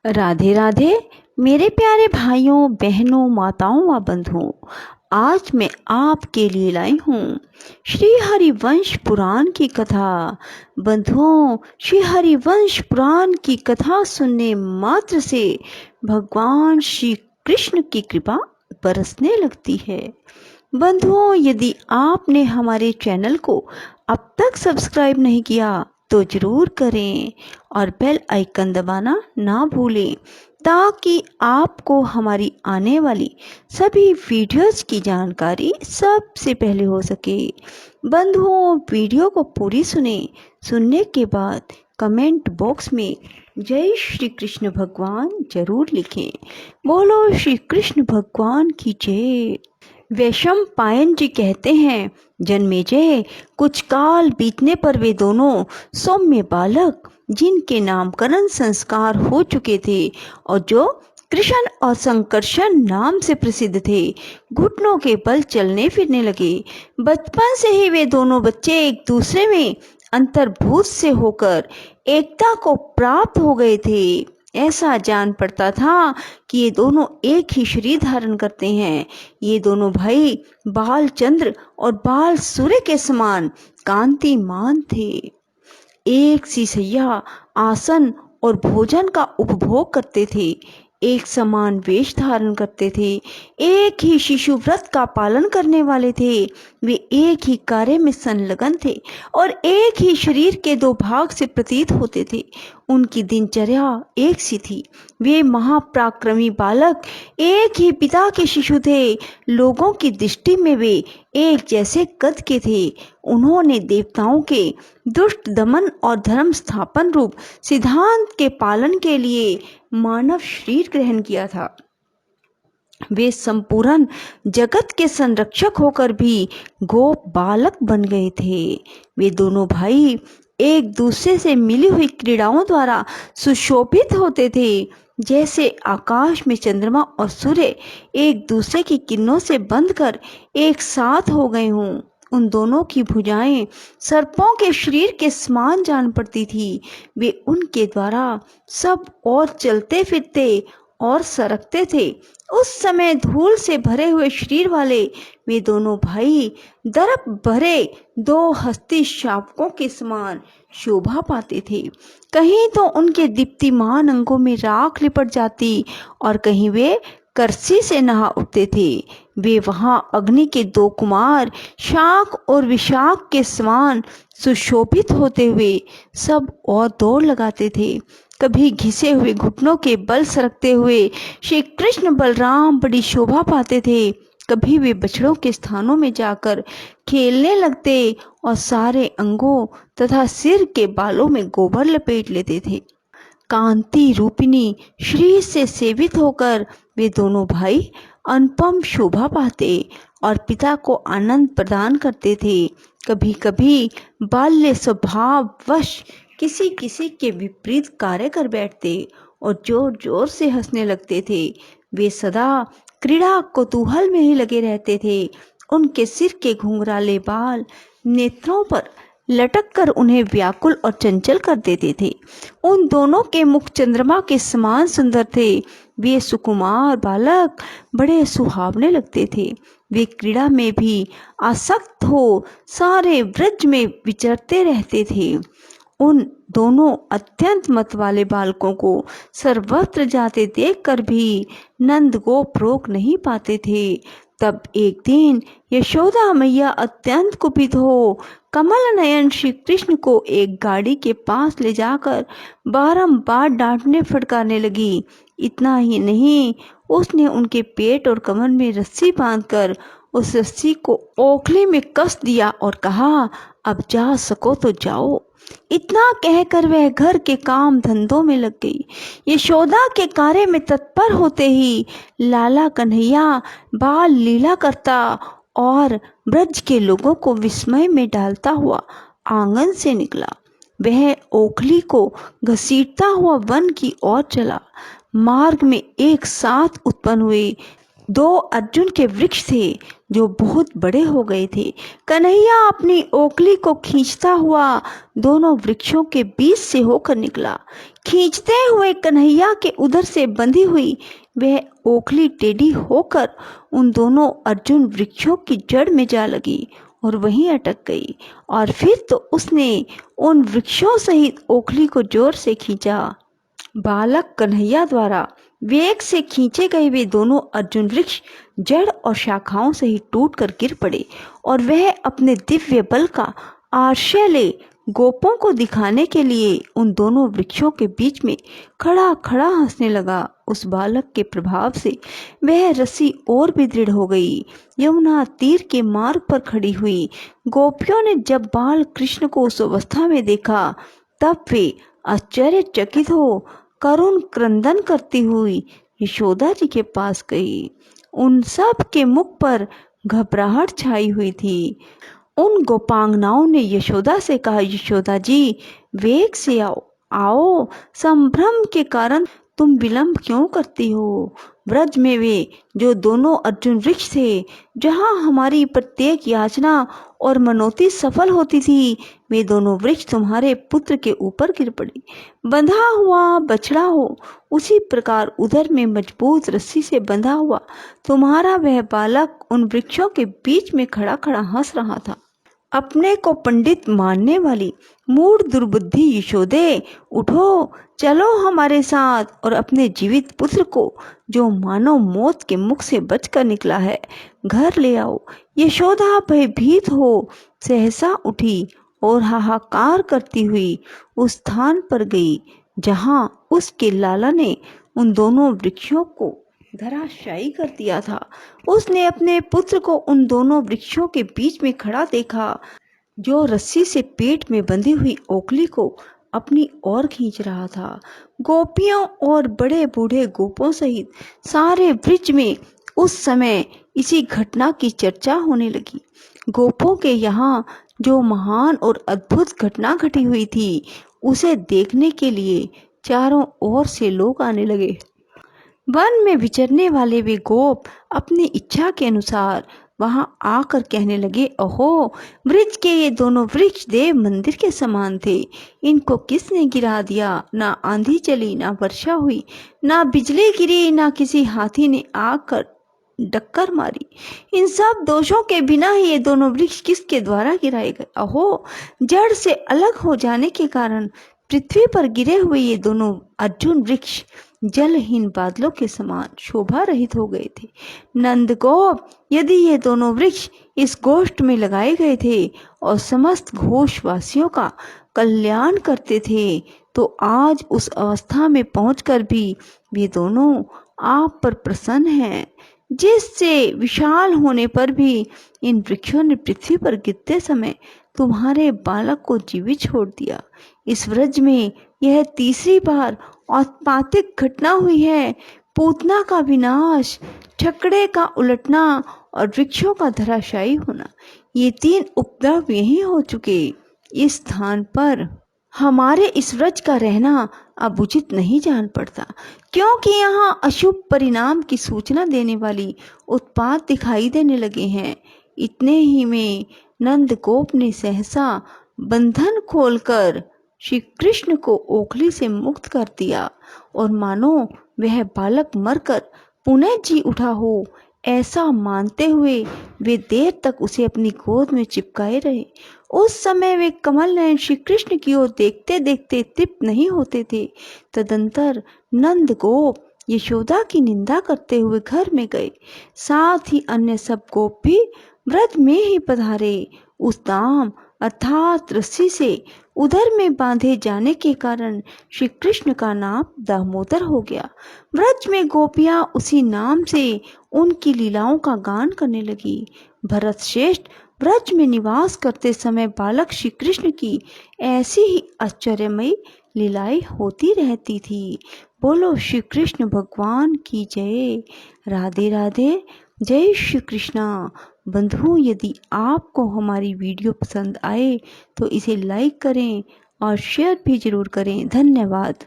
राधे राधे मेरे प्यारे भाइयों बहनों माताओं व बंधुओं। आज मैं आपके लिए लाई हूँ श्री हरिवंश पुराण की कथा। बंधुओं, श्री हरिवंश पुराण की कथा सुनने मात्र से भगवान श्री कृष्ण की कृपा बरसने लगती है। बंधुओं, यदि आपने हमारे चैनल को अब तक सब्सक्राइब नहीं किया तो जरूर करें और बेल आइकन दबाना ना भूलें ताकि आपको हमारी आने वाली सभी वीडियोस की जानकारी सबसे पहले हो सके। बंधुओं, वीडियो को पूरी सुनने के बाद कमेंट बॉक्स में जय श्री कृष्ण भगवान जरूर लिखें। बोलो श्री कृष्ण भगवान की जय। वैशंपायन जी कहते हैं, जन्मेजय, कुछ काल बीतने पर वे दोनों सौम्य बालक, जिनके नामकरण संस्कार हो चुके थे और जो कृष्ण और संकर्षण नाम से प्रसिद्ध थे, घुटनों के बल चलने फिरने लगे। बचपन से ही वे दोनों बच्चे एक दूसरे में अंतर्भूत से होकर एकता को प्राप्त हो गए थे। ऐसा जान पड़ता था कि ये दोनों एक ही शरीर धारण करते हैं। ये दोनों भाई बालचंद्र और बाल सूर्य के समान कांतिमान थे। एक सी सैया, आसन और भोजन का उपभोग करते थे, एक समान वेश धारण करते थे, एक ही शिशु व्रत का पालन करने वाले थे। वे एक ही कार्य में संलग्न थे और एक ही शरीर के दो भाग से प्रतीत होते थे। उनकी दिनचर्या एक सी थी। वे महापराक्रमी बालक एक ही पिता के शिशु थे। लोगों की दृष्टि में वे एक जैसे कद के थे। उन्होंने देवताओं के दुष्ट दमन और धर्म स्थापन रूप सिद्धांत के पालन के लिए मानव शरीर ग्रहण किया था। वे संपूर्ण जगत के संरक्षक होकर भी गोप बालक बन गए थे। वे दोनों भाई एक दूसरे से मिली हुई क्रीड़ाओं द्वारा सुशोभित होते थे, जैसे आकाश में चंद्रमा और सूर्य एक दूसरे की किरणों से बंधकर एक साथ हो गए हों। उन दोनों की भुजाएं सर्पों के शरीर के समान जान पड़ती थी। वे उनके द्वारा सब और चलते फिरते और सरकते थे। उस समय धूल से भरे हुए शरीर वाले वे दोनों भाई दर्प भरे दो हस्ती शावकों के समान शोभा पाते थे। कहीं तो उनके दीप्तिमान अंगों में राख लिपट जाती और कहीं वे करसी से नहा उठते थे। वे वहां अग्नि के दो कुमार शाक और विशाख के समान सुशोभित होते हुए सब और दौड़ लगाते थे। कभी घिसे हुए घुटनों के बल सरकते हुए श्री कृष्ण बलराम बड़ी शोभा पाते थे। कभी वे बछड़ों के स्थानों में जाकर खेलने लगते और सारे अंगों तथा सिर के बालों में गोबर लपेट लेते थे। कांति रूपिणी श्री से सेवित होकर वे दोनों भाई अनुपम शोभा पाते और पिता को आनंद प्रदान करते थे। कभी कभी बाल्य स्वभाव वश किसी किसी के विपरीत कार्य कर बैठते और जोर जोर से हंसने लगते थे। वे सदा क्रीड़ा कौतूहल में ही लगे रहते थे। उनके सिर के घुंघराले बाल नेत्रों पर लटक कर उन्हें व्याकुल और चंचल कर देते थे। उन दोनों के मुख चंद्रमा के समान सुंदर थे। वे सुकुमार बालक बड़े सुहावने लगते थे। वे क्रीड़ा में भी आसक्त हो सारे ब्रज में विचरते रहते थे। उन दोनों अत्यंत मत वाले बालकों को सर्वत्र जाते देखकर भी नंद गोप रोक नहीं पाते थे। तब एक दिन यशोदा मैया अत्यंत कुपित हो कमल नयन श्री कृष्ण को एक गाड़ी के पास ले जाकर बारंबार डांटने फटकारने लगी। इतना ही नहीं, उसने उनके पेट और कमर में रस्सी बांधकर उस रस्सी को ओखली में कस दिया और कहा, अब जा सको तो जाओ। इतना कहकर वह घर के काम धंधों में लग गई। यशोदा के कार्य में तत्पर होते ही लाला कन्हैया बाल लीला करता और ब्रज के लोगों को विस्मय में डालता हुआ आंगन से निकला। वह ओखली को घसीटता हुआ वन की ओर चला। मार्ग में एक साथ उत्पन्न हुए दो अर्जुन के वृक्ष थे जो बहुत बड़े हो गए थे। कन्हैया अपनी ओखली को खींचता हुआ दोनों वृक्षों के बीच से होकर निकला। खींचते हुए कन्हैया के उधर से बंधी हुई वह ओखली टेढ़ी होकर उन दोनों अर्जुन वृक्षों की जड़ में जा लगी और वहीं अटक गई। और फिर तो उसने उन वृक्षों सहित ओखली को जोर से खींचा। बालक कन्हैया द्वारा वेग से खींचे गए वे दोनों अर्जुन वृक्ष जड़ और शाखाओं से ही टूटकर गिर पड़े और वह अपने दिव्य बल का आश्रय ले गोपों को दिखाने के लिए उन दोनों वृक्षों के बीच में खड़ा खड़ा हंसने लगा। उस बालक के प्रभाव से वह रस्सी और भी दृढ़ हो गई। यमुना तीर के मार्ग पर खड़ी हुई गोपियों ने जब बाल कृष्ण को उस अवस्था में देखा तब वे आश्चर्यचकित हो करुण क्रंदन करती हुई यशोदा जी के पास गई। उन सब के मुख पर घबराहट छाई हुई थी। उन गोपांगनाओं ने यशोदा से कहा, यशोदा जी वेग से आओ, संभ्रम के कारण तुम विलंब क्यों करती हो? ब्रज में वे जो दोनों अर्जुन वृक्ष थे जहाँ हमारी प्रत्येक याचना और मनोती सफल होती थी, वे दोनों वृक्ष तुम्हारे पुत्र के ऊपर गिर पड़े। बंधा हुआ बछड़ा हो उसी प्रकार उधर में मजबूत रस्सी से बंधा हुआ तुम्हारा वह बालक उन वृक्षों के बीच में खड़ा खड़ा हंस रहा था। अपने को पंडित मानने वाली मूढ़ दुर्बुद्धि यशोदे, उठो, चलो हमारे साथ और अपने जीवित पुत्र को जो मानव मौत के मुख से बचकर निकला है घर ले आओ। यशोदा भयभीत हो सहसा उठी और हाहाकार करती हुई उस स्थान पर गई जहां उसके लाला ने उन दोनों वृक्षों को धराशायी कर दिया था। उसने अपने पुत्र को उन दोनों वृक्षों के बीच में खड़ा देखा जो रस्सी से पेट में बंधी हुई ओखली को अपनी ओर खींच रहा था। गोपियों और बड़े बूढ़े गोपों सहित सारे ब्रज में उस समय इसी घटना की चर्चा होने लगी। गोपों के यहाँ जो महान और अद्भुत घटना घटी हुई थी उसे देखने के लिए चारों ओर से लोग आने लगे। वन में विचरने वाले वे गोप अपनी इच्छा के अनुसार वहां आकर कहने लगे, ओहो, ब्रज के ये दोनों वृक्ष देव मंदिर के समान थे। इनको किसने गिरा दिया? ना आंधी चली, ना वर्षा हुई, ना बिजली गिरी, ना किसी हाथी ने आकर डक्कर मारी। इन सब दोषों के बिना ही ये दोनों वृक्ष किसके द्वारा गिराए गए? अहो, जड़ से अलग हो जाने के कारण पृथ्वी पर गिरे हुए ये दोनों अर्जुन वृक्ष जलहीन बादलों के समान शोभा रहित हो गए थे। नंदगोप, यदि ये दोनों वृक्ष इस गोष्ठ में लगाए गए थे और समस्त घोषवासियों का कल्याण करते थे तो आज उस अवस्था में पहुंचकर भी वे दोनों आप पर प्रसन्न हैं, जिससे विशाल होने पर भी इन वृक्षों ने पृथ्वी पर गिरते समय तुम्हारे बालक को जीवित छोड़ दिया। इस व्रज में यह तीसरी बार औत्पातिक घटना हुई है। पूतना का विनाश, छकड़े का उलटना और वृक्षों का धराशायी होना, ये तीन उपद्रव यही हो चुके। इस स्थान पर हमारे इस व्रज का रहना अब उचित नहीं जान पड़ता, क्योंकि यहाँ अशुभ परिणाम की सूचना देने वाली उत्पात दिखाई देने लगे हैं। इतने ही में नंदगोप ने सहसा बंधन खोलकर श्री कृष्ण को ओखली से मुक्त कर दिया और मानो वह बालक मरकर पुनः जी उठा हो, ऐसा मानते हुए वे देर तक उसे अपनी गोद में चिपकाए रहे। उस समय वे कमल नयन श्री कृष्ण की ओर देखते देखते तृप्त नहीं होते थे। तदंतर नंदगोप यशोदा की निंदा करते हुए घर में गए। साथ ही अन्य सब गोप भी व्रत में ही पधारे। उस दाम अर्थात रस्सी से उधर में बांधे जाने के कारण श्री कृष्ण का नाम दामोदर हो गया। व्रज में गोपियां उसी नाम से उनकी लीलाओं का गान करने लगी। भरत श्रेष्ठ व्रज में निवास करते समय बालक श्री कृष्ण की ऐसी ही आश्चर्यमयी लीलाएं होती रहती थी। बोलो श्री कृष्ण भगवान की जय। राधे राधे। जय श्री कृष्णा। बंधु, यदि आपको हमारी वीडियो पसंद आए तो इसे लाइक करें और शेयर भी जरूर करें। धन्यवाद।